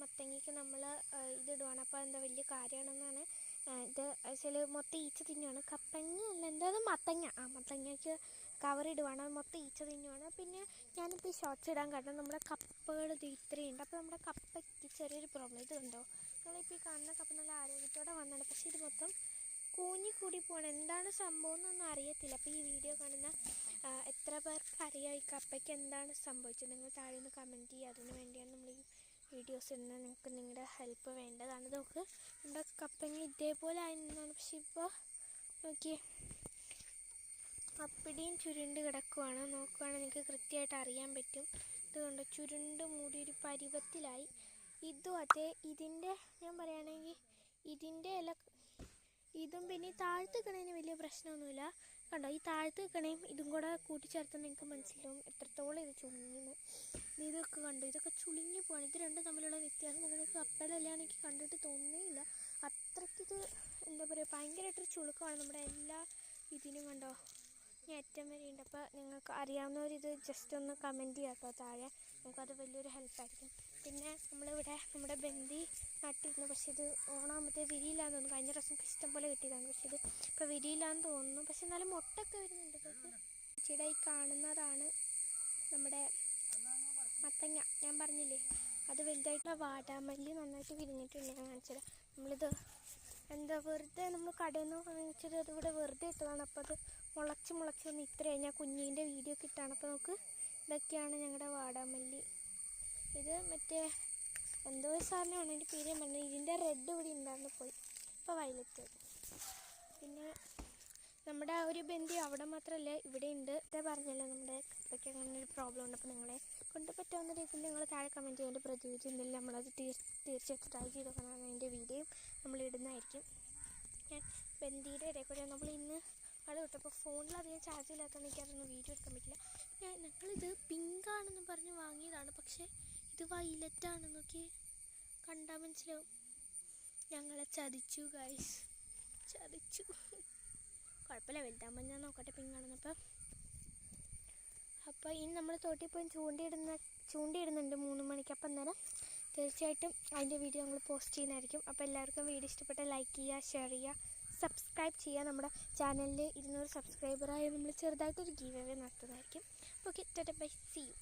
മത്തങ്ങയ്ക്ക് നമ്മൾ ഇതിടുവാണ്. അപ്പോൾ എന്താ വലിയ കാര്യമാണെന്നാണ് ഇത് വെച്ചാൽ മൊത്തം ഈച്ച തിന്നുവാണ്. കപ്പങ്ങ അല്ല എന്താ മത്തങ്ങയ്ക്ക് കവറിടുവാണ്, മൊത്തം ഈച്ച തിന്നുവാണ്. പിന്നെ ഞാനിപ്പോൾ ഈ ഷോർട്സ് ഇടാൻ കാരണം നമ്മുടെ കപ്പകൾ ഇത് ഇത്രയുണ്ട്. അപ്പോൾ നമ്മുടെ കപ്പയ്ക്ക് ചെറിയൊരു പ്രോബ്ലം ഇത് കണ്ടോ, നിങ്ങളിപ്പോൾ ഈ കാണുന്ന കപ്പ നല്ല ആരോഗ്യത്തോടെ വന്നതാണ്, പക്ഷേ ഇത് മൊത്തം കൂടി പോകണം. എന്താണ് സംഭവം എന്നൊന്നും അറിയത്തില്ല. അപ്പോൾ ഈ വീഡിയോ കാണുന്ന എത്ര പേർക്ക് അറിയാം ഈ കപ്പയ്ക്ക് എന്താണ് സംഭവിച്ചത്? നിങ്ങൾ താഴെ നിന്ന് കമൻറ്റ് ചെയ്യുക. അതിന് വേണ്ടിയാണ് നമ്മൾ ഈ വീഡിയോസ് ഇടുന്നത്. നിങ്ങൾക്ക് നിങ്ങളുടെ ഹെൽപ്പ് വേണ്ടതാണ്. നമുക്ക് നമ്മുടെ കപ്പങ്ങ ഇതേപോലെ ആയിരുന്നതാണ്, പക്ഷെ ഇപ്പോൾ നോക്കിയേ അപ്പിടിയും ചുരുണ്ട് കിടക്കുവാണ്. നോക്കുവാണെങ്കിൽ നിങ്ങൾക്ക് കൃത്യമായിട്ട് അറിയാൻ പറ്റും. ഇതുകൊണ്ട് ചുരുണ്ട് മൂടിയൊരു പരുവത്തിലായി. ഇതും അതെ, ഇതിൻ്റെ ഞാൻ പറയുകയാണെങ്കിൽ ഇതിൻ്റെ ഇല ഇതും പിന്നെ ഈ താഴത്ത് നിൽക്കണതിന് വലിയ പ്രശ്നമൊന്നുമില്ല. കണ്ടോ, ഈ താഴത്ത് നിൽക്കണേയും ഇതും കൂടെ കൂട്ടിച്ചേർത്ത് നിങ്ങൾക്ക് മനസ്സിലാവും എത്രത്തോളം ഇത് ചുളിഞ്ഞെന്ന്. ഇതൊക്കെ കണ്ടോ, ഇതൊക്കെ ചുളിഞ്ഞു പോവാണ്. ഇത് രണ്ടും തമ്മിലുള്ള വ്യത്യാസം നിങ്ങൾക്ക് കപ്പലല്ല എനിക്ക് കണ്ടിട്ട് തോന്നുന്നില്ല. അത്രയ്ക്കിത് എന്താ പറയുക, ഭയങ്കരമായിട്ടൊരു ചുളുക്കമാണ് നമ്മുടെ എല്ലാ ഇതിനും. കണ്ടോ, ഞാൻ അറ്റം വരെയുണ്ട്. അപ്പോൾ നിങ്ങൾക്ക് അറിയാവുന്നവരിത് ജസ്റ്റ് ഒന്ന് കമൻറ്റ് ചെയ്യാം കേട്ടോ താഴെ. നമുക്കത് വലിയൊരു ഹെൽപ്പായിരിക്കും. പിന്നെ നമ്മളിവിടെ നമ്മുടെ ബന്ദി നട്ടിരുന്നു, പക്ഷെ ഇത് ഓണാകുമ്പോഴത്തേ വിരിയില്ലാന്ന് തോന്നുന്നു. കഴിഞ്ഞ പ്രാവശ്യം ഇഷ്ടം പോലെ കിട്ടിയതാണ്, പക്ഷെ ഇത് ഇപ്പോൾ വിരിയില്ലാന്ന് തോന്നുന്നു. പക്ഷെ എന്നാലും മുട്ടൊക്കെ വരുന്നുണ്ട്. ചേച്ചിയുടെ ഈ കാണുന്നതാണ് നമ്മുടെ മത്തങ്ങ. ഞാൻ പറഞ്ഞില്ലേ അത് വലുതായിട്ടുള്ള വാടാമല്ലി നന്നായിട്ട് വിരിഞ്ഞിട്ടുണ്ട്. ഞാൻ കാണിച്ചത് നമ്മളിത് എന്താ വെറുതെ നമ്മൾ കടയിൽ നിന്ന് വാങ്ങിച്ചത് അത് ഇവിടെ വെറുതെ ഇട്ടതാണ്. അപ്പോൾ അത് മുളച്ച് വന്ന് ഇത്രയായി. ഞാൻ കുഞ്ഞിൻ്റെ വീഡിയോ ഒക്കെ ഇട്ടാണ്. അപ്പോൾ നമുക്ക് ഇതൊക്കെയാണ് ഞങ്ങളുടെ വാടാമല്ലി. ഇത് മറ്റേ എന്തോ ഒരു സാധനമാണ്, എൻ്റെ പേര് പറഞ്ഞത്. ഇതിൻ്റെ റെഡ് ഇവിടെ ഉണ്ടായിരുന്നു, പോയി ഇപ്പോൾ വയലറ്റ്. പിന്നെ നമ്മുടെ ഒരു ബന്ധി അവിടെ മാത്രമല്ല ഇവിടെ ഉണ്ട്. ഇതേ പറഞ്ഞല്ലോ നമ്മുടെ കപ്പയ്ക്ക് അങ്ങനെ ഒരു പ്രോബ്ലം ഉണ്ട്. അപ്പോൾ നിങ്ങളെ കൊണ്ട് പറ്റാവുന്ന രീതിയിൽ നിങ്ങൾ താഴെ കമൻറ്റ് ചെയ്യാൻ പ്രതിവിധി ഉണ്ടെങ്കിൽ നമ്മളത് തീർച്ചയായിട്ടും ട്രൈ ചെയ്ത് നോക്കണം. അതിൻ്റെ വീഡിയോയും നമ്മൾ ഇടുന്നതായിരിക്കും. ഞാൻ ബന്ധിയുടെ ഇടയിൽ കൂടെ നമ്മൾ ഇന്ന് ആൾ വിട്ടപ്പോൾ ഫോണിലധികം ചാർജ് ഇല്ലാത്തതുകൊണ്ട് എനിക്കതൊന്നും വീഡിയോ എടുക്കാൻ പറ്റില്ല. ഞങ്ങളിത് പിങ്കാണെന്ന് പറഞ്ഞ് വാങ്ങിയതാണ്, പക്ഷേ ഇത് വൈലറ്റാണ്. നോക്കി കണ്ടാൽ മനസ്സിലാവും. ഞങ്ങളെ ചതിച്ചു ഗൈസ്, ചതിച്ചു. കുഴപ്പമില്ല, വലുതാകുമ്പോൾ ഞാൻ നോക്കട്ടെ പിങ്കാണെന്ന്. അപ്പോൾ ഇനി നമ്മൾ തോട്ടിൽ പോയി ചൂണ്ടിയിടുന്നുണ്ട് 3 മണിക്ക്. അപ്പം അന്നേരം തീർച്ചയായിട്ടും അതിൻ്റെ വീഡിയോ നമ്മൾ പോസ്റ്റ് ചെയ്യുന്നതായിരിക്കും. അപ്പോൾ എല്ലാവർക്കും വീഡിയോ ഇഷ്ടപ്പെട്ടാൽ ലൈക്ക് ചെയ്യുക, ഷെയർ ചെയ്യുക, സബ്സ്ക്രൈബ് ചെയ്യുക. നമ്മുടെ ചാനലിൽ 200 സബ്സ്ക്രൈബറായി നമ്മൾ ചെറുതായിട്ടൊരു ഗീവ് അവേ നടത്തുന്നതായിരിക്കും. Okay, tata bye, see U.